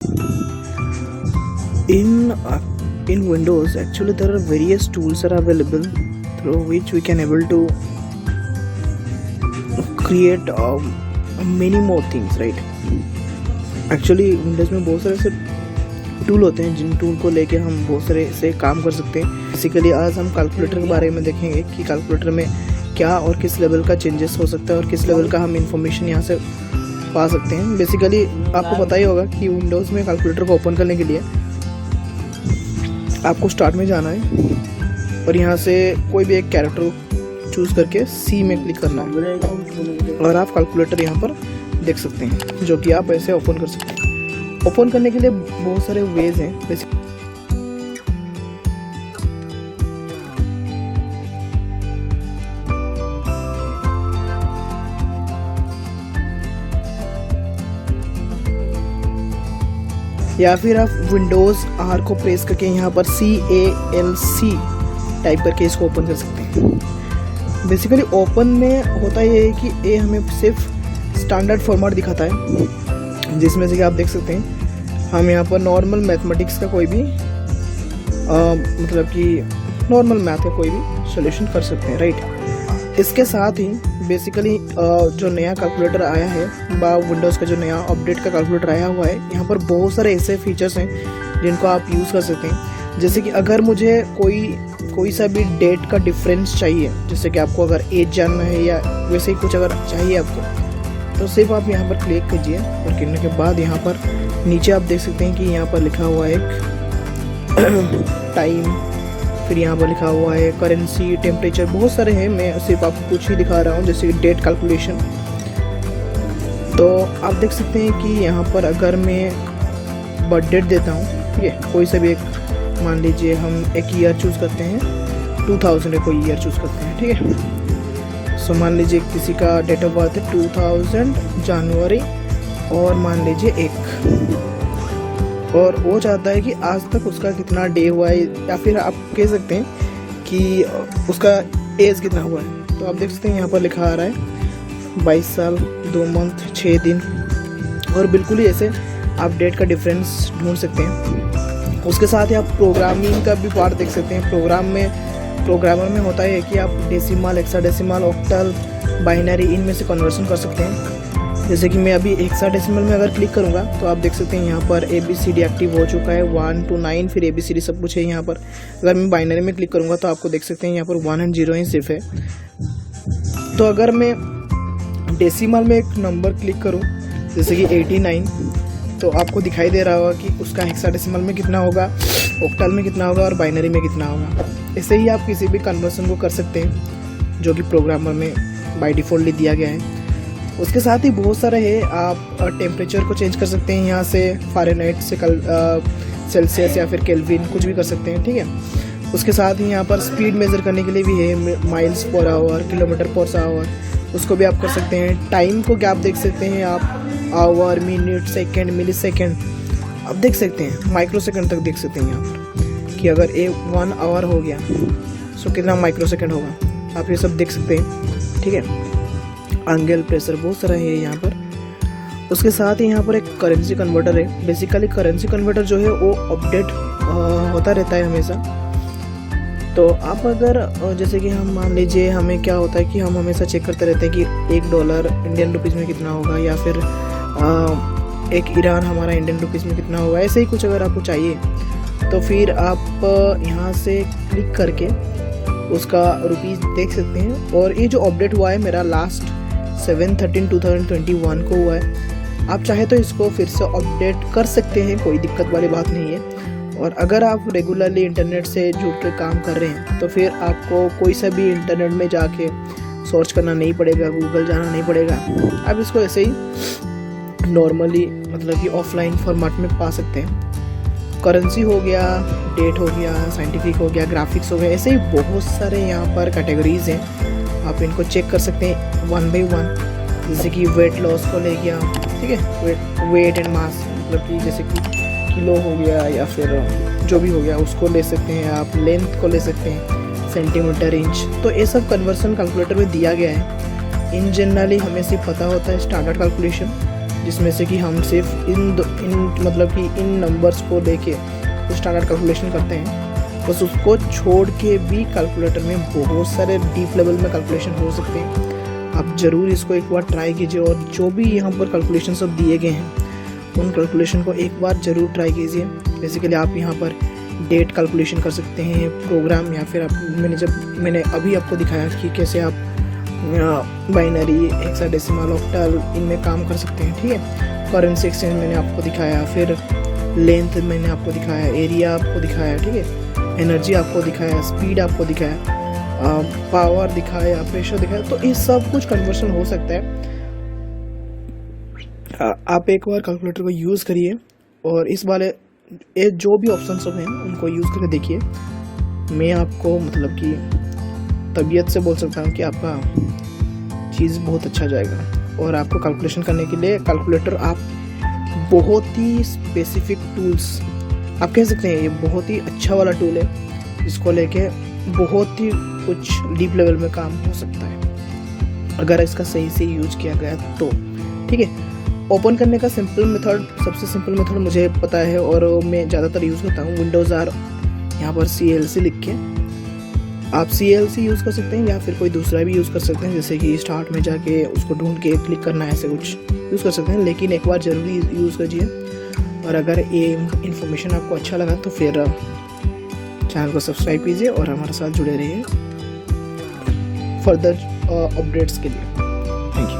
In Windows, actually there are various tools are available through which we can able to create many more things, right? Actually Windows में बहुत सारे ऐसे tool होते हैं जिन tool को लेके हम बहुत सारे ऐसे काम कर सकते हैं। बेसिकली आज हम कैलकुलेटर के बारे में देखेंगे कि कैलकुलेटर में क्या और किस लेवल का चेंजेस हो सकता है और किस लेवल का हम इंफॉर्मेशन यहाँ से पा सकते हैं। बेसिकली आपको पता ही होगा कि विंडोज़ में कैलकुलेटर को ओपन करने के लिए आपको स्टार्ट में जाना है और यहाँ से कोई भी एक कैरेक्टर चूज़ करके सी में क्लिक करना है और आप कैलकुलेटर यहाँ पर देख सकते हैं, जो कि आप ऐसे ओपन कर सकते हैं। ओपन करने के लिए बहुत सारे वेज हैं। या फिर आप विंडोज़ R को प्रेस करके यहाँ पर CALC टाइप करके इसको ओपन कर सकते हैं। बेसिकली ओपन में होता ये है कि ये हमें सिर्फ स्टैंडर्ड फॉर्मेट दिखाता है, जिसमें से कि आप देख सकते हैं हम यहाँ पर नॉर्मल मैथमेटिक्स का कोई भी मतलब कि नॉर्मल मैथ का कोई भी सॉल्यूशन कर सकते हैं, राइट। इसके साथ ही बेसिकली जो नया कैलकुलेटर आया है विंडोज़ का जो नया अपडेट का कैलकुलेटर आया हुआ है, यहाँ पर बहुत सारे ऐसे फीचर्स हैं जिनको आप यूज़ कर सकते हैं। जैसे कि अगर मुझे कोई सा भी डेट का डिफरेंस चाहिए, जैसे कि आपको अगर एज जानना है या वैसे ही कुछ अगर चाहिए आपको, तो सिर्फ आप यहाँ पर क्लिक कीजिए और करने के बाद यहाँ पर नीचे आप देख सकते हैं कि यहाँ पर लिखा हुआ है एक टाइम, फिर यहाँ पर लिखा हुआ है करेंसी, टेम्परेचर, बहुत सारे हैं। मैं सिर्फ आपको कुछ ही दिखा रहा हूँ, जैसे डेट कैलकुलेशन। तो आप देख सकते हैं कि यहाँ पर अगर मैं बर्थ डेट देता हूँ, ठीक है, कोई सा भी एक, मान लीजिए हम एक ईयर चूज़ करते हैं, 2000 का कोई ईयर चूज़ करते हैं, ठीक है। सो मान लीजिए किसी का डेट ऑफ बर्थ है 2000 जनवरी और मान लीजिए 1, और वो चाहता है कि आज तक उसका कितना डे हुआ है, या फिर आप कह सकते हैं कि उसका एज कितना हुआ है। तो आप देख सकते हैं यहाँ पर लिखा आ रहा है 22 साल 2 मंथ 6 दिन, और बिल्कुल ही ऐसे आप डेट का डिफरेंस ढूंढ सकते हैं। उसके साथ ही आप प्रोग्रामिंग का भी पार्ट देख सकते हैं। प्रोग्रामर में होता है कि आप डेसिमल, हेक्साडेसिमल, ऑक्टल, बाइनरी, इनमें से कन्वर्सन कर सकते हैं। जैसे कि मैं अभी हेक्साडेसिमल में अगर क्लिक करूँगा तो आप देख सकते हैं यहाँ पर ABCD एक्टिव हो चुका है, 1 to 9, फिर ABCD सब कुछ है यहाँ पर। अगर मैं बाइनरी में क्लिक करूँगा तो आपको देख सकते हैं यहाँ पर 1 and 0 ही सिर्फ है। तो अगर मैं डेसिमल में एक नंबर क्लिक करूँ, जैसे कि 89, तो आपको दिखाई दे रहा होगा कि उसका हेक्साडेसिमल में कितना होगा, ऑक्टल में कितना होगा और बाइनरी में कितना होगा। ऐसे ही आप किसी भी कन्वर्सन को कर सकते हैं, जो कि प्रोग्रामर में बाय डिफ़ॉल्ट दिया गया है। उसके साथ ही बहुत सारे है, आप टेम्परेचर को चेंज कर सकते हैं यहाँ से, फ़ारेनहाइट से सेल्सियस या फिर केल्विन, कुछ भी कर सकते हैं, ठीक है। उसके साथ ही यहाँ पर स्पीड मेज़र करने के लिए भी है, miles per hour, kilometre per hour, उसको भी आप कर सकते हैं। टाइम को क्या आप देख सकते हैं, आप hour, minute, second, millisecond आप देख सकते हैं, माइक्रो सेकेंड तक देख सकते हैं यहाँ पर कि अगर 1 आवर हो गया तो कितना माइक्रो सेकेंड होगा, आप ये सब देख सकते हैं, ठीक है। एंगल, प्रेशर, बहुत सारा है यहाँ पर। उसके साथ ही यहाँ पर एक करेंसी कन्वर्टर है। बेसिकली करेंसी कन्वर्टर जो है वो अपडेट होता रहता है हमेशा। तो आप अगर जैसे कि हम मान लीजिए हमें क्या होता है कि हम हमेशा चेक करते रहते हैं कि $1 इंडियन रुपीज़ में कितना होगा, या फिर एक ईरान हमारा इंडियन रुपीज़ में कितना होगा, ऐसे ही कुछ अगर आपको चाहिए तो फिर आप यहाँ से क्लिक करके उसका रुपीज़ देख सकते हैं। और ये जो अपडेट हुआ है मेरा लास्ट 7/13/2021 को हुआ है। आप चाहे तो इसको फिर से अपडेट कर सकते हैं, कोई दिक्कत वाली बात नहीं है। और अगर आप रेगुलरली इंटरनेट से जुड़ के काम कर रहे हैं तो फिर आपको कोई सा भी इंटरनेट में जाके सर्च करना नहीं पड़ेगा, गूगल जाना नहीं पड़ेगा। आप इसको ऐसे ही नॉर्मली मतलब कि ऑफलाइन फॉर्मेट में पा सकते हैं। करेंसी हो गया, डेट हो गया, साइंटिफिक हो गया, ग्राफिक्स हो गया, ऐसे ही बहुत सारे यहाँ पर कैटेगरीज़ हैं। आप इनको चेक कर सकते हैं 1 by 1। जैसे कि वेट लॉस को ले गया, ठीक है, वेट एंड मास, मतलब कि जैसे कि किलो हो गया या फिर जो भी हो गया उसको ले सकते हैं आप। लेंथ को ले सकते हैं, सेंटीमीटर, इंच। तो ये सब कन्वर्सन कैलकुलेटर में दिया गया है। इन जनरली हमें सिर्फ पता होता है स्टैंडर्ड कैलकुलेशन, जिसमें से कि हम सिर्फ इन मतलब कि इन नंबर्स को लेके स्टैंडर्ड कैलकुलेशन करते हैं, बस उसको छोड़ के भी कैलकुलेटर में बहुत सारे डीप लेवल में कैलकुलेशन हो सकते हैं। आप ज़रूर इसको एक बार ट्राई कीजिए और जो भी यहाँ पर कैलकुलेशन सब दिए गए हैं उन कैलकुलेशन को एक बार ज़रूर ट्राई कीजिए। बेसिकली आप यहाँ पर डेट कैलकुलेशन कर सकते हैं, प्रोग्राम, या फिर आप मैंने अभी आपको दिखाया कि कैसे आप बाइनरी, हेक्साडेसिमल, ऑक्टल इनमें काम कर सकते हैं, ठीक है। करेंसी एक्सचेंज मैंने आपको दिखाया, फिर लेंथ मैंने आपको दिखाया, एरिया आपको दिखाया, ठीक है, एनर्जी आपको दिखाया, स्पीड आपको दिखाया, पावर दिखाया, प्रेशर दिखाया। तो ये सब कुछ कन्वर्शन हो सकता है। आप एक बार कैलकुलेटर को यूज़ करिए और इस वाले ये जो भी ऑप्शन सब हैं उनको यूज़ करके देखिए। मैं आपको मतलब कि तबीयत से बोल सकता हूँ कि आपका चीज़ बहुत अच्छा जाएगा। और आपको कैलकुलेशन करने के लिए कैलकुलेटर आप बहुत ही स्पेसिफिक टूल्स आप कह सकते हैं, ये बहुत ही अच्छा वाला टूल है, इसको लेके बहुत ही कुछ डीप लेवल में काम हो सकता है अगर इसका सही से यूज किया गया तो, ठीक है। ओपन करने का सिंपल मेथड, सबसे सिंपल मेथड मुझे पता है और मैं ज़्यादातर यूज़ करता हूँ, विंडोज़ आर यहाँ पर CLC लिख के आप CLC यूज़ कर सकते हैं या फिर कोई दूसरा भी यूज़ कर सकते हैं, जैसे कि स्टार्ट में जाके उसको ढूंढ के क्लिक करना है, ऐसे कुछ यूज़ कर सकते हैं। लेकिन एक बार ज़रूरी यूज़ कीजिए। और अगर ये इन्फॉर्मेशन आपको अच्छा लगा तो फिर चैनल को सब्सक्राइब कीजिए और हमारे साथ जुड़े रहिए फर्दर अपडेट्स के लिए। Thank you.